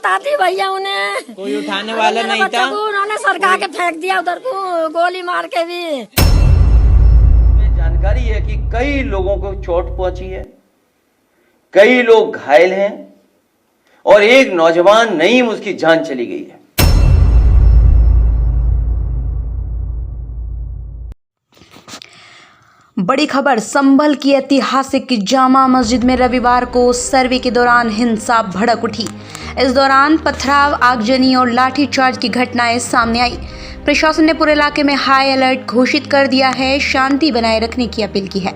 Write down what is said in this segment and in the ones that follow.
पता थी भैया उन्हें, कोई उठाने वाला नहीं था। उन्होंने सरका के फेंक दिया उधर को, गोली मार के भी। जानकारी है कि कई लोगों को चोट पहुंची है, कई लोग घायल हैं और एक नौजवान नईम उसकी जान चली गई है। बड़ी खबर, संभल की ऐतिहासिक जामा मस्जिद में रविवार को सर्वे के दौरान हिंसा भड़क उठी। इस दौरान पथराव, आगजनी और लाठीचार्ज की घटनाएं सामने आई। प्रशासन ने पूरे इलाके में हाई अलर्ट घोषित कर दिया है, शांति बनाए रखने की अपील की है।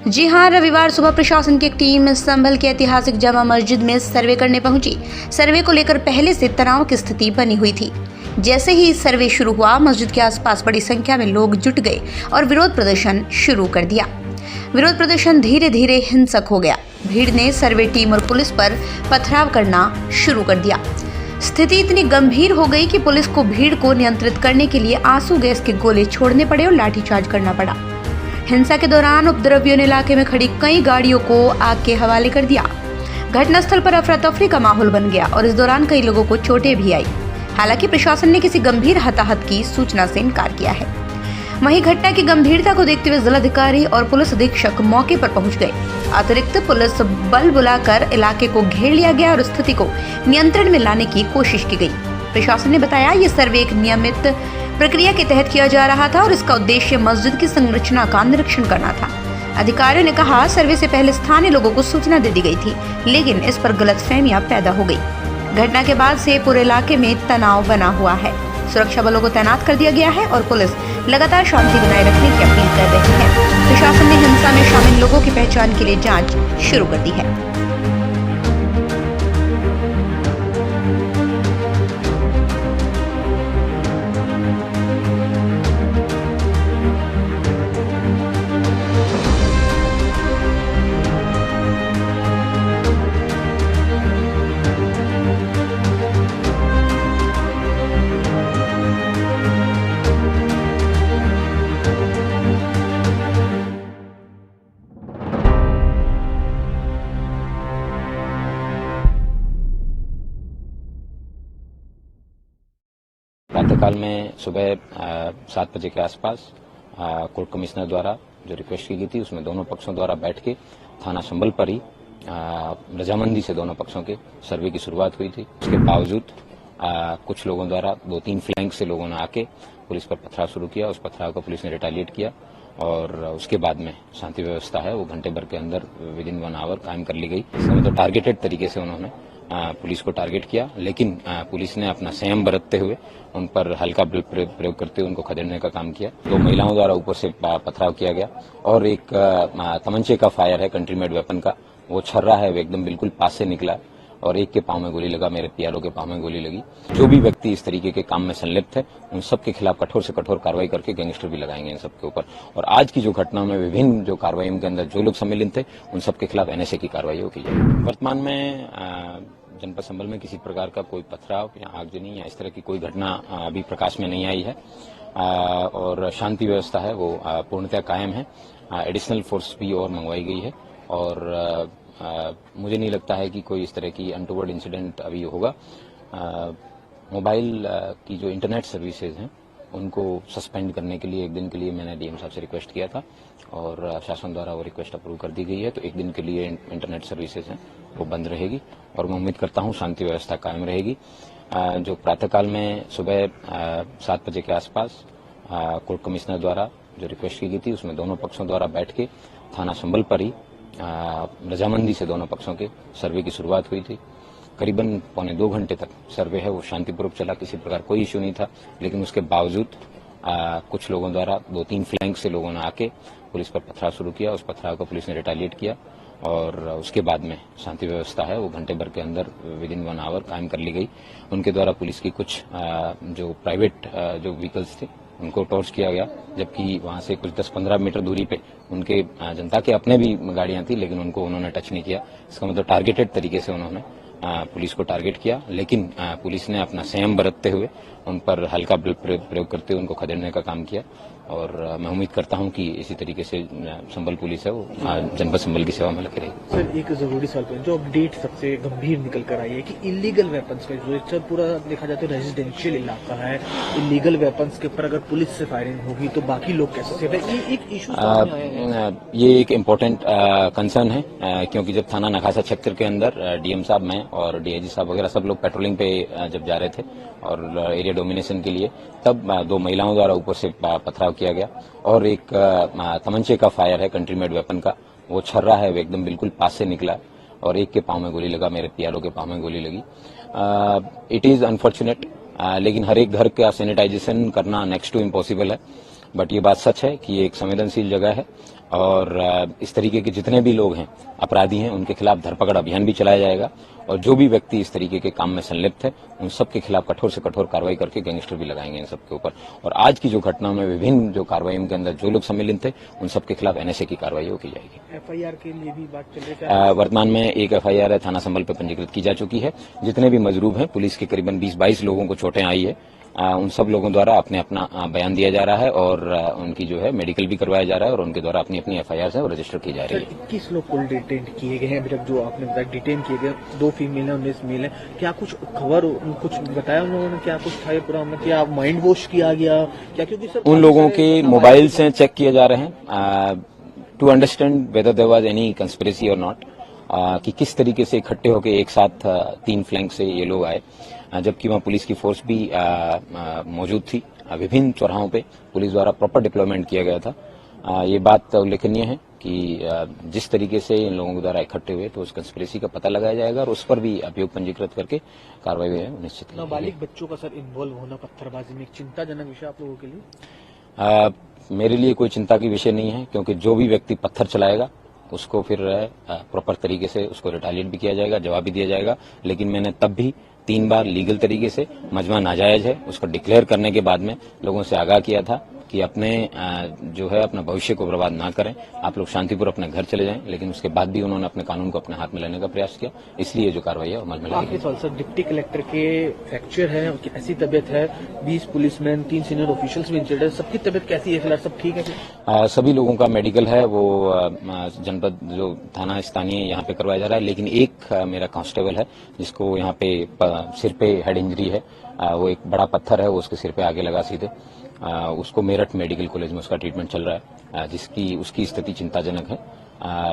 जी हां, रविवार सुबह प्रशासन की एक टीम संभल की ऐतिहासिक जामा मस्जिद में सर्वे करने पहुंची। सर्वे को लेकर पहले से तनाव की स्थिति बनी हुई थी। जैसे ही सर्वे शुरू हुआ, मस्जिद के आसपास बड़ी संख्या में लोग जुट गए और विरोध प्रदर्शन शुरू कर दिया। विरोध प्रदर्शन धीरे धीरे हिंसक हो गया। भीड़ ने सर्वे टीम और पुलिस पर पथराव करना शुरू कर दिया। स्थिति इतनी गंभीर हो गई कि पुलिस को भीड़ को नियंत्रित करने के लिए आंसू गैस के गोले छोड़ने पड़े और लाठीचार्ज करना पड़ा। हिंसा के दौरान उपद्रवियों ने इलाके में खड़ी कई गाड़ियों को आग के हवाले कर दिया। घटनास्थल पर अफरा तफरी का माहौल बन गया और इस दौरान कई लोगों को चोटें भी आई। हालांकि प्रशासन ने किसी गंभीर हताहत की सूचना से इनकार किया है। वहीं घटना की गंभीरता को देखते हुए जिलाधिकारी और पुलिस अधीक्षक मौके पर पहुंच गए। अतिरिक्त पुलिस बल बुलाकर इलाके को घेर लिया गया और स्थिति को नियंत्रण में लाने की कोशिश की गई। प्रशासन ने बताया, ये सर्वे एक नियमित प्रक्रिया के तहत किया जा रहा था और इसका उद्देश्य मस्जिद की संरचना का निरीक्षण करना था। अधिकारियों ने कहा, सर्वे से पहले स्थानीय लोगों को सूचना दे दी गई थी, लेकिन इस पर गलतफहमियां पैदा हो गई। घटना के बाद से पूरे इलाके में तनाव बना हुआ है। सुरक्षा बलों को तैनात कर दिया गया है और पुलिस लगातार शांति बनाए रखने की अपील कर रही है। प्रशासन ने हिंसा में शामिल लोगों की पहचान के लिए जांच शुरू कर दी है। प्रातःकाल में सुबह 7 बजे के आसपास कोर्ट कमिश्नर द्वारा जो रिक्वेस्ट की गई थी, उसमें दोनों पक्षों द्वारा बैठ के थाना संभल पर ही रजामंदी से दोनों पक्षों के सर्वे की शुरुआत हुई थी। उसके बावजूद कुछ लोगों द्वारा 2-3 फ्लैंक से लोगों ने आके पुलिस पर पथराव शुरू किया। उस पथराव को पुलिस ने रिटेलिएट किया और उसके बाद में शांति व्यवस्था है वो घंटे भर के अंदर विदिन 1 आवर कायम कर ली गई। इसका मतलब टारगेटेड तरीके से उन्होंने पुलिस को टारगेट किया, लेकिन पुलिस ने अपना संयम बरतते हुए उन पर हल्का बल प्रयोग करते हुए उनको खदेड़ने का काम किया। 2 महिलाओं द्वारा ऊपर से पथराव किया गया और एक तमंचे का फायर है, कंट्री मेड वेपन का, वो छर्रा है, वो एकदम बिल्कुल पास से निकला और एक के पांव में गोली लगा, मेरे पियारों के पांव में गोली लगी। जो भी व्यक्ति इस तरीके के काम में संलिप्त है, उन सब के खिलाफ कठोर से कठोर कार्रवाई करके गैंगस्टर भी लगाएंगे इन सब के ऊपर। और आज की जो घटना में विभिन्न जो कार्रवाइयों के अंदर जो लोग सम्मिलित थे, उन सब के खिलाफ NSA की कार्रवाई की जाए। वर्तमान में जनपद संभल में किसी प्रकार का कोई पथराव या आगजनी या इस तरह की कोई घटना अभी प्रकाश में नहीं आई है और शांति व्यवस्था है वो पूर्णतः कायम है। एडिशनल फोर्स भी और मंगवाई गई है और मुझे नहीं लगता है कि कोई इस तरह की अनटूवर्ड इंसिडेंट अभी होगा। मोबाइल की जो इंटरनेट सर्विसेज हैं उनको सस्पेंड करने के लिए 1 दिन के लिए मैंने DM साहब से रिक्वेस्ट किया था और शासन द्वारा वो रिक्वेस्ट अप्रूव कर दी गई है। तो 1 दिन के लिए इंटरनेट सर्विसेज हैं वो बंद रहेगी और मैं उम्मीद करता हूँ शांति व्यवस्था कायम रहेगी। जो प्रातःकाल में सुबह 7 बजे के आसपास कोर्ट कमिश्नर द्वारा जो रिक्वेस्ट की गई थी, उसमें दोनों पक्षों द्वारा बैठ के थाना संभल पर ही रजामंदी से दोनों पक्षों के सर्वे की शुरुआत हुई थी। करीबन 1.25 घंटे तक सर्वे है वो शांतिपूर्वक चला, किसी प्रकार कोई इश्यू नहीं था, लेकिन उसके बावजूद कुछ लोगों द्वारा 2-3 फ्लैंक से लोगों ने आके पुलिस पर पथराव शुरू किया। उस पथराव को पुलिस ने रिटेलिएट किया और उसके बाद में शांति व्यवस्था है वो घंटे भर के अंदर विदिन 1 आवर कायम कर ली गई। उनके द्वारा पुलिस की कुछ जो प्राइवेट जो व्हीकल्स थे उनको टॉर्च किया गया, जबकि वहां से कुछ 10-15 मीटर दूरी पे उनके जनता के अपने भी गाड़ियां थी, लेकिन उनको उन्होंने टच नहीं किया। इसका मतलब टारगेटेड तरीके से उन्होंने पुलिस को टारगेट किया, लेकिन पुलिस ने अपना संयम बरतते हुए उन पर हल्का बल प्रयोग करते हुए उनको खदेड़ने का काम किया और मैं उम्मीद करता हूं कि इसी तरीके से संभल पुलिस है वो जनपद संभल की सेवा में लगी रहेगी। सर एक जरूरी सवाल पर जो अपडेट सबसे गंभीर निकल कर आई है कि इलीगल वेपन्स का जो सर पूरा देखा जाए तो रेजिडेंशियल इलाका है, इलीगल वेपन्स के ऊपर अगर पुलिस से फायरिंग होगी तो बाकी लोग कैसे सेफ है, ये एक इशू ये एक इम्पोर्टेंट कंसर्न है क्योंकि जब थाना नखासा क्षेत्र के अंदर डीएम साहब मैं और डीआईजी साहब वगैरह सब लोग पेट्रोलिंग पे जब जा रहे थे और एरिया डोमिनेशन के लिए तब 2 महिलाओं द्वारा ऊपर से पथराव किया गया और एक तमंचे का फायर है कंट्री मेड वेपन का, वो छर्रा है, वो एकदम बिल्कुल पास से निकला और एक के पांव में गोली लगा, मेरे पियारो के पांव में गोली लगी। इट इज अनफॉर्चुनेट, लेकिन हर एक घर का सैनिटाइजेशन करना नेक्स्ट टू इम्पॉसिबल है, बट ये बात सच है कि ये एक संवेदनशील जगह है और इस तरीके के जितने भी लोग हैं अपराधी हैं उनके खिलाफ धरपकड़ अभियान भी चलाया जाएगा और जो भी व्यक्ति इस तरीके के काम में संलिप्त है उन सब के खिलाफ कठोर से कठोर कार्रवाई करके गैंगस्टर भी लगाएंगे इन सब के ऊपर। और आज की जो घटना में विभिन्न जो कार्रवाइयों के अंदर जो लोग सम्मिलित थे उन सब के खिलाफ एनएसए की कार्रवाई की जाएगी। एफआईआर के लिए भी बात चल रही है? वर्तमान में एक एफआईआर है थाना संभल पर पंजीकृत की जा चुकी है। जितने भी मजरूब हैं पुलिस के करीबन 20-22 लोगों को चोटें आई है, उन सब लोगों द्वारा अपने अपना बयान दिया जा रहा है और उनकी जो है मेडिकल भी करवाया जा रहा है और उनके द्वारा अपनी अपनी एफआईआर है वो रजिस्टर की जा रही है। 21 लोग कुल डिटेन किए गए हैं अभी तक, जो आपने बताया डिटेन किए गए, 2 फीमेल है 19 मेल है। क्या कुछ खबर कुछ बताया उन लोगों ने, क्या कुछ था पूरा, क्या माइंड वॉश किया गया क्या? क्योंकि सर उन लोगों के मोबाइल से चेक किए जा रहे हैं to understand whether there was any conspiracy और नॉट, कि किस तरीके से इकट्ठे होकर एक साथ 3 फ्लैंक से ये लोग आए, जबकि वहां पुलिस की फोर्स भी मौजूद थी। विभिन्न चौराहों पे पुलिस द्वारा प्रॉपर डिप्लॉयमेंट किया गया था। ये बात उल्लेखनीय है कि जिस तरीके से इन लोगों के द्वारा इकट्ठे हुए तो उस कंस्पिरेसी का पता लगाया जाएगा और उस पर भी अभियोग पंजीकृत करके कार्रवाई निश्चित की। नाबालिग बच्चों का सर इन्वॉल्व होना पत्थरबाजी में एक चिंताजनक विषय आप लोगों के लिए? मेरे लिए कोई चिंता की विषय नहीं है क्योंकि जो भी व्यक्ति पत्थर चलाएगा उसको फिर प्रॉपर तरीके से उसको रिटालिएट भी किया जाएगा, जवाब भी दिया जाएगा। लेकिन मैंने तब भी 3 बार लीगल तरीके से मजमा नाजायज है उसको डिक्लेयर करने के बाद में लोगों से आगाह किया था कि अपने जो है अपना भविष्य को बर्बाद ना करें, आप लोग शांतिपूर्वक अपने घर चले जाएं। लेकिन उसके बाद भी उन्होंने अपने कानून को अपने हाथ में लेने का प्रयास किया, इसलिए जो कार्रवाई है अमल में लाएगी। सर डिप्टी कलेक्टर के फ्रैक्चर है, उनकी ऐसी तबीयत है, 20 पुलिसमैन 3 सीनियर ऑफिशियल्स भी इंजर्ड है, सबकी तबीयत कैसी है फिलहाल, सब ठीक है? सभी लोगों का मेडिकल है वो जनपद जो थाना स्थानीय यहाँ पे करवाया जा रहा है, लेकिन एक मेरा कांस्टेबल है जिसको यहाँ पे सिर पे हेड इंजरी है, वो एक बड़ा पत्थर है वो उसके सिर पे आगे लगा सीधे, उसको मेरठ मेडिकल कॉलेज में उसका ट्रीटमेंट चल रहा है, जिसकी उसकी स्थिति चिंताजनक है।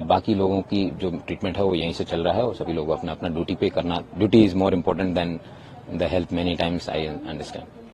बाकी लोगों की जो ट्रीटमेंट है वो यहीं से चल रहा है और सभी लोग अपना अपना ड्यूटी पे करना, duty is more important then the health many times I understand.